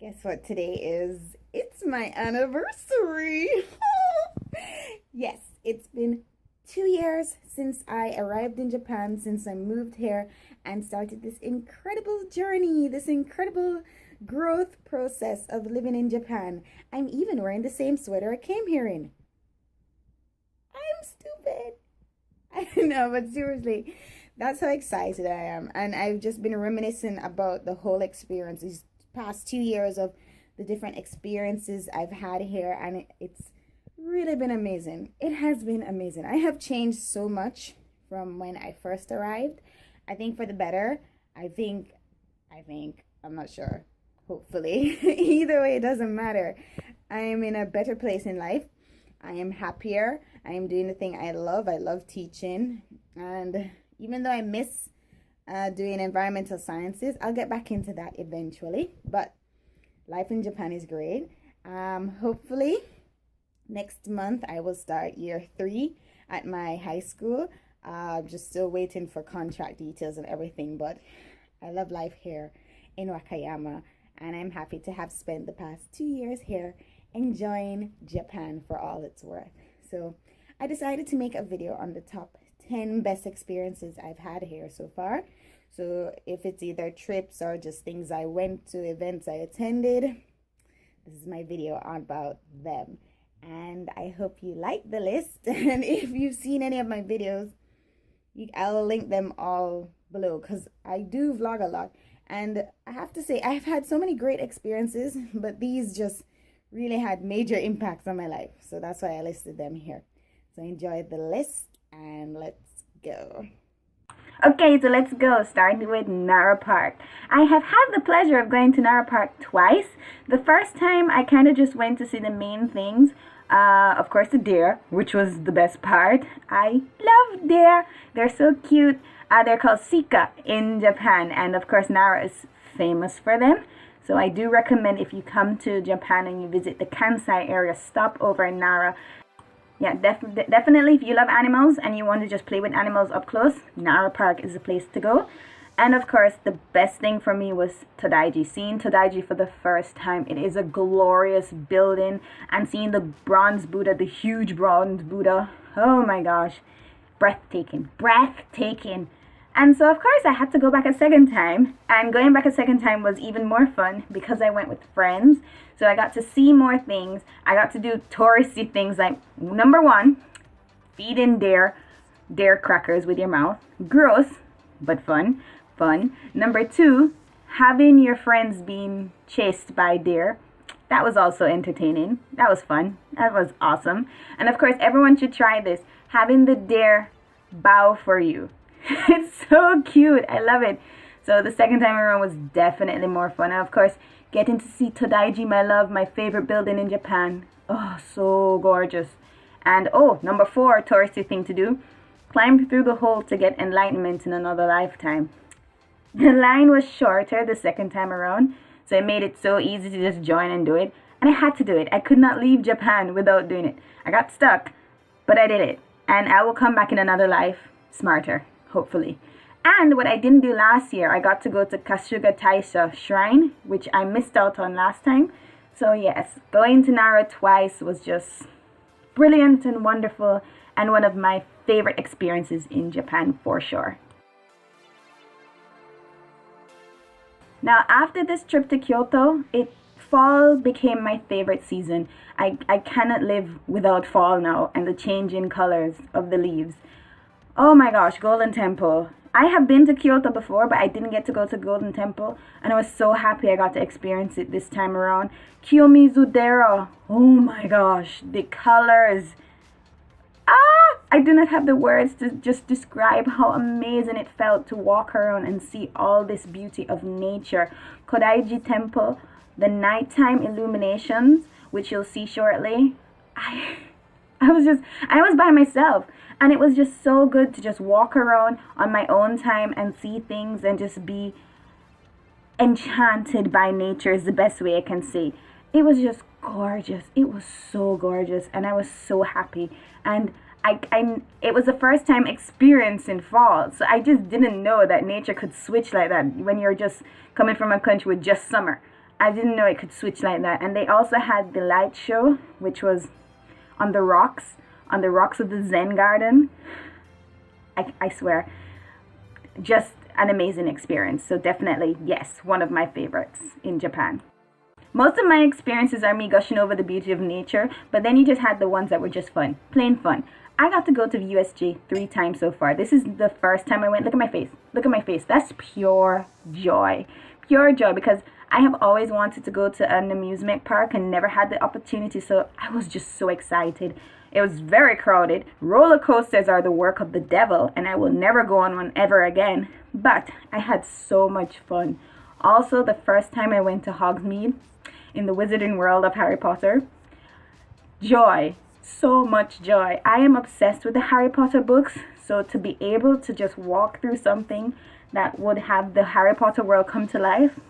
Guess what today is? It's my anniversary. Yes, it's been 2 years since I arrived in Japan, since I moved here and started this incredible journey, this incredible growth process of living in Japan. I'm even wearing the same sweater I came here in. I'm stupid. I know, but seriously, that's how excited I am. And I've just been reminiscing about the whole experience, these past 2 years of the different experiences I've had here, and it's really been amazing. It has been amazing. I have changed so much from when I first arrived. I think for the better. I'm not sure. Hopefully. Either way, it doesn't matter. I am in a better place in life. I am happier. I am doing the thing I love. I love teaching. And even though I miss doing environmental sciences, I'll get back into that eventually. But life in Japan is great. Hopefully, next month I will start year 3 at my high school. Just still waiting for contract details and everything. But I love life here in Wakayama. And I'm happy to have spent the past 2 years here enjoying Japan for all it's worth. So I decided to make a video on the top 10 best experiences I've had here so far. So if it's either trips or just things I went to, events I attended, this is my video about them. And I hope you like the list. And if you've seen any of my videos, I'll link them all below, because I do vlog a lot. And I have to say, I've had so many great experiences, but these just really had major impacts on my life. So that's why I listed them here. So enjoy the list and let's go. Okay, so let's go, starting with Nara Park. I have had the pleasure of going to Nara Park twice. The first time I kind of just went to see the main things. Of course, the deer, which was the best part. I love deer. They're so cute. They're called Sika in Japan, and of course Nara is famous for them. So I do recommend, if you come to Japan and you visit the Kansai area, stop over in Nara. Yeah, definitely if you love animals and you want to just play with animals up close, Nara Park is the place to go. And of course, the best thing for me was Todaiji. Seeing Todaiji for the first time. It is a glorious building. And seeing the bronze Buddha, the huge bronze Buddha. Oh my gosh. Breathtaking. Breathtaking. And so, of course, I had to go back a second time. And going back a second time was even more fun because I went with friends. So I got to see more things. I got to do touristy things like, number 1, feeding deer crackers with your mouth. Gross, but fun. Number 2, having your friends being chased by deer. That was also entertaining. That was fun. That was awesome. And of course, everyone should try this. Having the deer bow for you. It's so cute. I love it. So the second time around was definitely more fun. And of course, getting to see Todaiji, my love, my favorite building in Japan. Oh, so gorgeous. And number 4, touristy thing to do. Climb through the hole to get enlightenment in another lifetime. The line was shorter the second time around, so it made it so easy to just join and do it. And I had to do it. I could not leave Japan without doing it. I got stuck, but I did it. And I will come back in another life smarter, hopefully. And what I didn't do last year, I got to go to Kasuga Taisha Shrine, which I missed out on last time. So yes, going to Nara twice was just brilliant and wonderful, and one of my favorite experiences in Japan for sure. Now, after this trip to Kyoto, fall became my favorite season. I cannot live without fall now and the change in colors of the leaves. Oh my gosh, Golden Temple. I have been to Kyoto before, but I didn't get to go to Golden Temple, and I was so happy I got to experience it this time around. Kiyomizu-dera. Oh my gosh, the colors. I do not have the words to just describe how amazing it felt to walk around and see all this beauty of nature. Kodaiji Temple, the nighttime illuminations, which you'll see shortly. I was by myself, and it was just so good to just walk around on my own time and see things and just be enchanted by nature is the best way I can say. It was just gorgeous. It was so gorgeous, and I was so happy. And it was the first time experiencing fall, so I just didn't know that nature could switch like that when you're just coming from a country with just summer. I didn't know it could switch like that. And they also had the light show, which was on the rocks of the Zen garden. I swear, just an amazing experience. So definitely, yes, one of my favorites in Japan. Most of my experiences are me gushing over the beauty of nature, but then you just had the ones that were just fun, plain fun. I got to go to the USJ 3 times so far. This is the first time I went. Look at my face. Look at my face. That's pure joy. Pure joy, because I have always wanted to go to an amusement park and never had the opportunity, so I was just so excited. It was very crowded. Roller coasters are the work of the devil, and I will never go on one ever again. But I had so much fun. Also, the first time I went to Hogsmeade in the Wizarding World of Harry Potter, joy. So much joy. I am obsessed with the Harry Potter books, so to be able to just walk through something that would have the Harry Potter world come to life,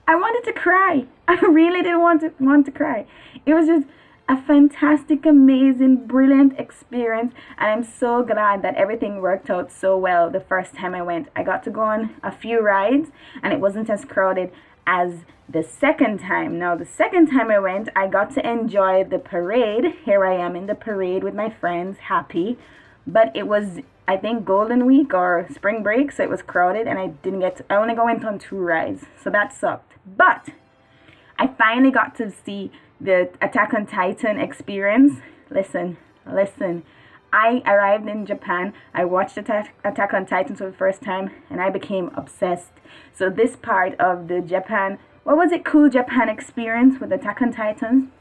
I wanted to cry. I really didn't want to cry. It was just a fantastic, amazing, brilliant experience, and I'm so glad that everything worked out so well the first time I went. I got to go on a few rides, and it wasn't as crowded as the second time. Now, the second time I went, I got to enjoy the parade. Here I am in the parade with my friends, happy. But it was, I think, Golden Week or spring break, so it was crowded, and I only went on 2 rides, so that sucked. But I finally got to see the Attack on Titan experience. Listen. I arrived in Japan, I watched Attack on Titan for the first time, and I became obsessed. So this part of the Cool Japan experience with Attack on Titan,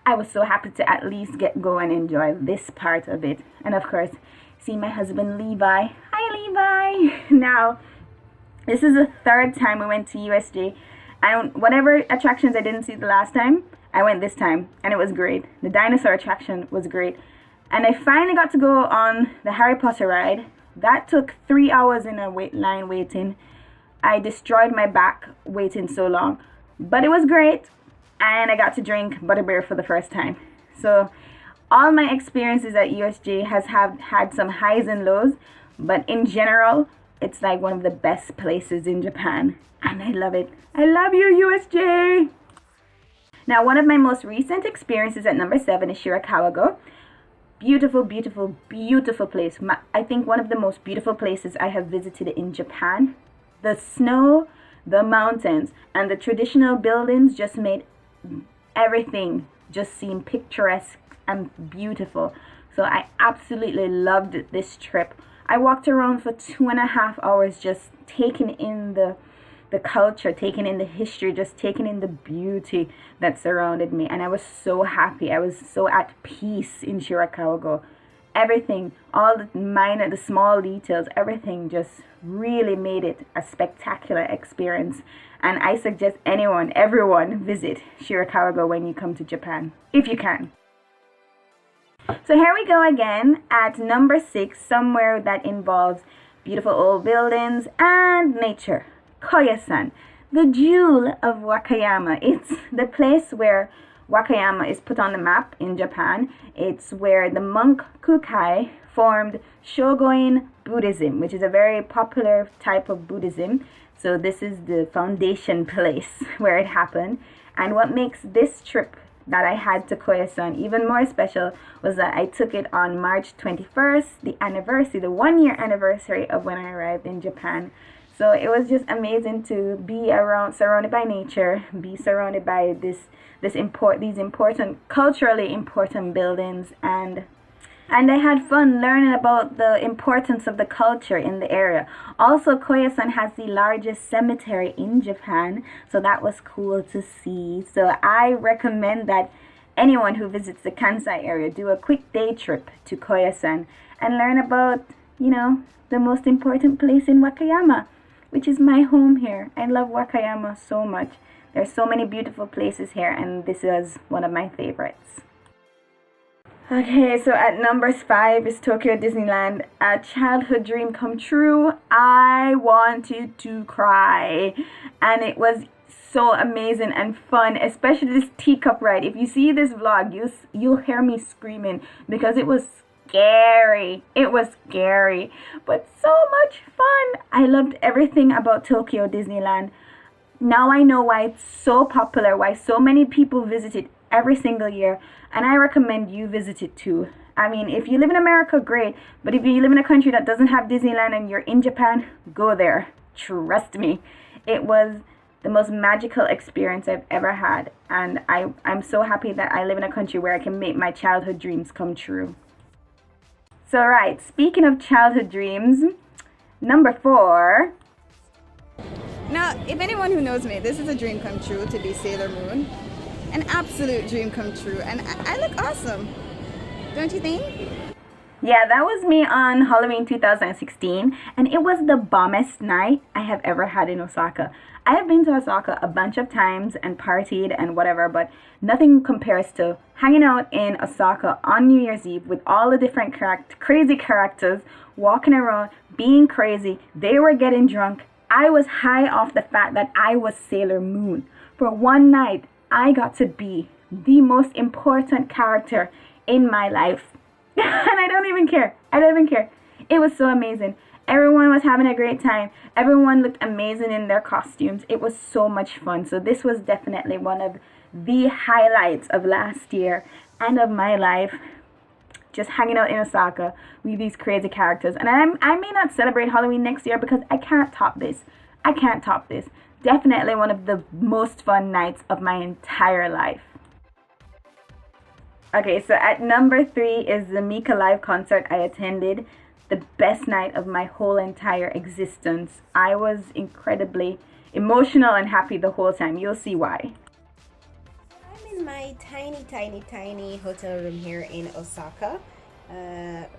I was so happy to at least go and enjoy this part of it. And of course, see my husband Levi. Hi Levi! Now, this is the 3rd time we went to USJ. Whatever attractions I didn't see the last time, I went this time, and it was great. The dinosaur attraction was great. And I finally got to go on the Harry Potter ride. That took 3 hours in a line waiting. I destroyed my back waiting so long. But it was great. And I got to drink butterbeer for the first time. So all my experiences at USJ have had some highs and lows. But in general, it's like one of the best places in Japan. And I love it. I love you, USJ! Now, one of my most recent experiences at number 7 is Shirakawa. Beautiful, beautiful, beautiful place. I think one of the most beautiful places I have visited in Japan. The snow, the mountains, and the traditional buildings just made everything just seem picturesque and beautiful. So I absolutely loved this trip. I walked around for 2.5 hours just taking in the culture, taking in the history, just taking in the beauty that surrounded me. And I was so happy. I was so at peace in Shirakawa. Everything, all the small details, everything just really made it a spectacular experience. And I suggest everyone visit Shirakawa when you come to Japan, if you can. So here we go again at number 6, somewhere that involves beautiful old buildings and nature. Koyasan, the jewel of Wakayama. It's the place where Wakayama is put on the map in Japan. It's where the monk Kukai formed Shogoin Buddhism, which is a very popular type of Buddhism. So this is the foundation place where it happened. And what makes this trip that I had to Koyasan even more special was that I took it on March 21st, the 1-year anniversary of when I arrived in Japan. So it was just amazing to be surrounded by nature, be surrounded by these important, culturally important buildings, and I had fun learning about the importance of the culture in the area. Also, Koyasan has the largest cemetery in Japan, so that was cool to see. So I recommend that anyone who visits the Kansai area do a quick day trip to Koyasan and learn about, the most important place in Wakayama, which is my home here. I love Wakayama so much. There's so many beautiful places here, and this is one of my favorites. Okay, so at number 5 is Tokyo Disneyland. A childhood dream come true. I wanted to cry, and it was so amazing and fun, especially this teacup ride. If you see this vlog, you'll hear me screaming because it was scary. It was scary, but so much fun. I loved everything about Tokyo Disneyland. Now I know why it's so popular, why so many people visit it every single year, and I recommend you visit it too. I mean, if you live in America, great, but if you live in a country that doesn't have Disneyland and you're in Japan, go there. Trust me. It was the most magical experience I've ever had, and I'm so happy that I live in a country where I can make my childhood dreams come true. So right, speaking of childhood dreams, number 4. Now, if anyone who knows me, this is a dream come true to be Sailor Moon. An absolute dream come true, and I look awesome. Don't you think? Yeah, that was me on Halloween 2016, and it was the bombest night I have ever had in Osaka. I have been to Osaka a bunch of times and partied and whatever, but nothing compares to hanging out in Osaka on New Year's Eve with all the different crazy characters walking around, being crazy. They were getting drunk. I was high off the fact that I was Sailor Moon. For one night, I got to be the most important character in my life. And I don't even care. It was so amazing. Everyone was having a great time. Everyone looked amazing in their costumes. It was so much fun. So this was definitely one of the highlights of last year and of my life. Just hanging out in Osaka with these crazy characters. And I may not celebrate Halloween next year because I can't top this. Definitely one of the most fun nights of my entire life. Okay, so at number 3 is the Mica live concert I attended. The best night of my whole entire existence. I was incredibly emotional and happy the whole time. You'll see why. I'm in my tiny hotel room here in Osaka.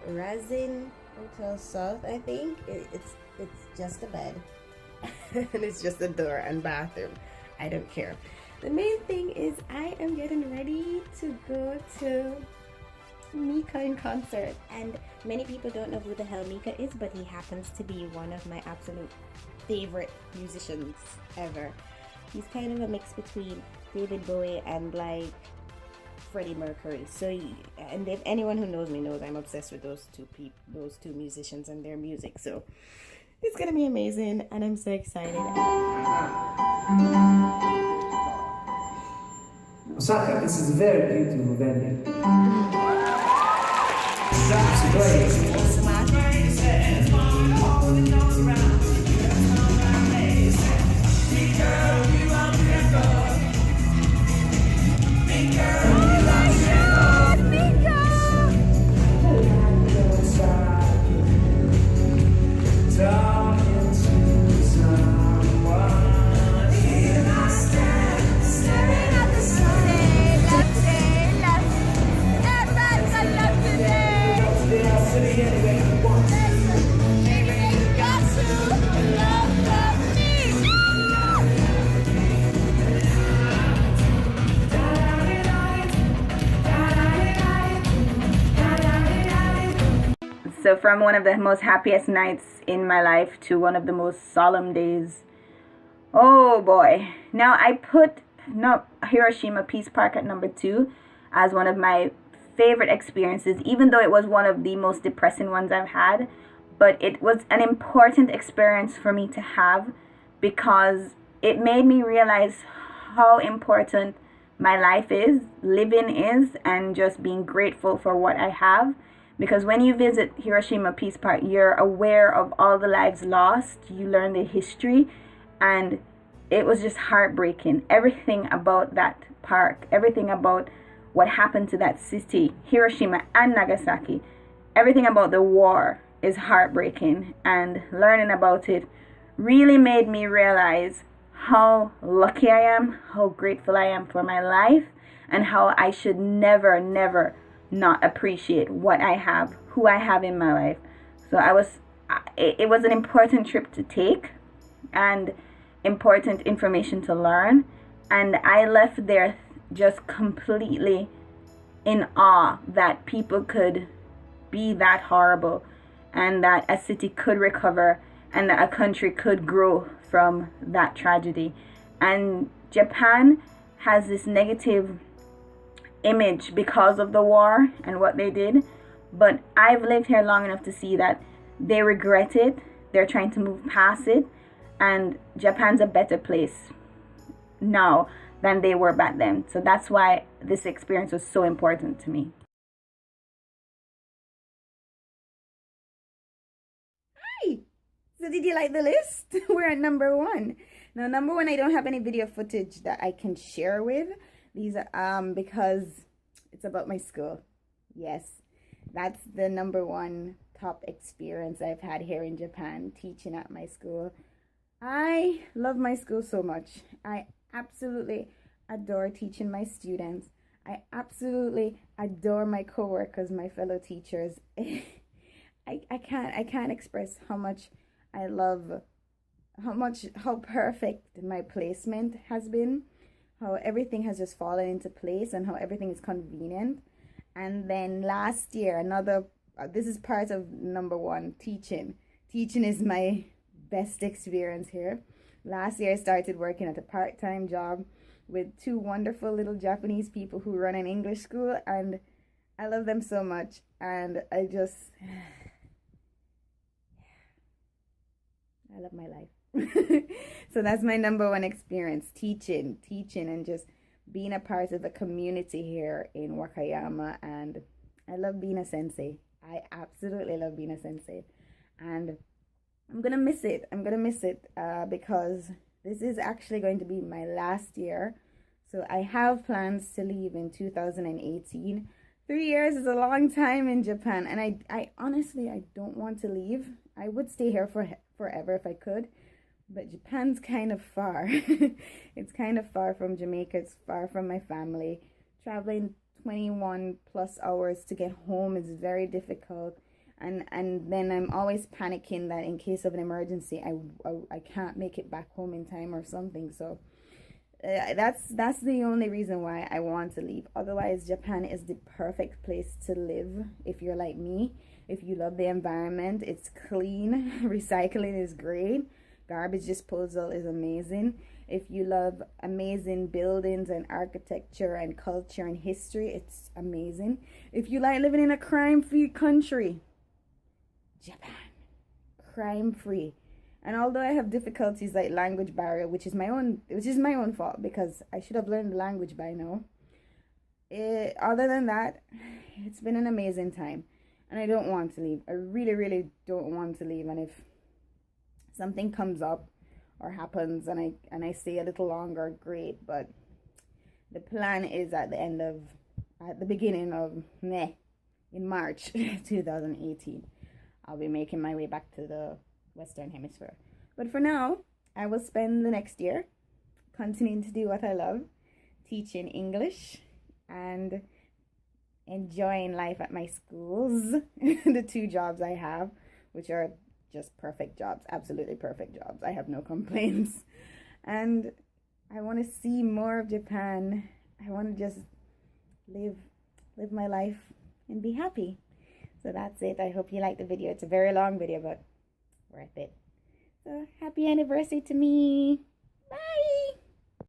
Razin Hotel South, I think. It's just a bed. And it's just a door and bathroom. I don't care. The main thing is I am getting ready to go to Mica in concert, and many people don't know who the hell Mica is, but he happens to be one of my absolute favorite musicians ever. He's kind of a mix between David Bowie and like Freddie Mercury. So, and if anyone who knows me knows I'm obsessed with those two musicians and their music. So it's gonna be amazing, and I'm so excited. Osaka, this is a very beautiful venue. It's great. So from one of the most happiest nights in my life to one of the most solemn days. Oh boy. Now I put Hiroshima Peace Park at number 2 as one of my favorite experiences, even though it was one of the most depressing ones I've had. But it was an important experience for me to have because it made me realize how important my life is, living is, and just being grateful for what I have. Because when you visit Hiroshima Peace Park, you're aware of all the lives lost. You learn the history, and it was just heartbreaking. Everything about that park, everything about what happened to that city, Hiroshima and Nagasaki, everything about the war is heartbreaking. And learning about it really made me realize how lucky I am, how grateful I am for my life, and how I should never not appreciate what I have, who I have in my life. So it was an important trip to take and important information to learn, and I left there just completely in awe that people could be that horrible, and that a city could recover, and that a country could grow from that tragedy. And Japan has this negative image because of the war and what they did, but I've lived here long enough to see that they regret it. They're trying to move past it, and Japan's a better place now than they were back then. So that's why this experience was so important to me. Hi! So did you like the list? We're at number 1. Now, number 1, I don't have any video footage that I can share with. These are because it's about my school. Yes, that's the number 1 top experience I've had here in Japan, teaching at my school. I love my school so much. I absolutely adore teaching my students. I absolutely adore my coworkers, my fellow teachers. I can't express how much I love, how perfect my placement has been, how everything has just fallen into place, and how everything is convenient. And then last year, this is part of number 1, teaching. Teaching is my best experience here. Last year I started working at a part-time job with 2 wonderful little Japanese people who run an English school, and I love them so much, and I love my life. So that's my number 1 experience, teaching and just being a part of the community here in Wakayama. And I love being a sensei. I absolutely love being a sensei, and I'm gonna miss it. Because this is actually going to be my last year. So I have plans to leave in 2018. 3 years is a long time in Japan, and I honestly, I don't want to leave. I would stay here forever if I could, but Japan's kind of far. It's kind of far from Jamaica. It's far from my family. Traveling 21 plus hours to get home is very difficult. And then I'm always panicking that in case of an emergency, I can't make it back home in time or something. So that's the only reason why I want to leave. Otherwise, Japan is the perfect place to live if you're like me. If you love the environment, it's clean. Recycling is great. Garbage disposal is amazing. If you love amazing buildings and architecture and culture and history, it's amazing. If you like living in a crime-free country, Japan, crime-free. And although I have difficulties like language barrier, which is my own fault, because I should have learned the language by now. Other than that, it's been an amazing time, and I don't want to leave. I really, really don't want to leave. And if something comes up or happens and I stay a little longer, great. But the plan is at the beginning of in March 2018. I'll be making my way back to the Western Hemisphere. But for now, I will spend the next year continuing to do what I love, teaching English and enjoying life at my schools, the 2 jobs I have, which are just perfect jobs, absolutely perfect jobs. I have no complaints. And I want to see more of Japan. I want to just live my life and be happy. So that's it. I hope you liked the video. It's a very long video, but worth it. So happy anniversary to me.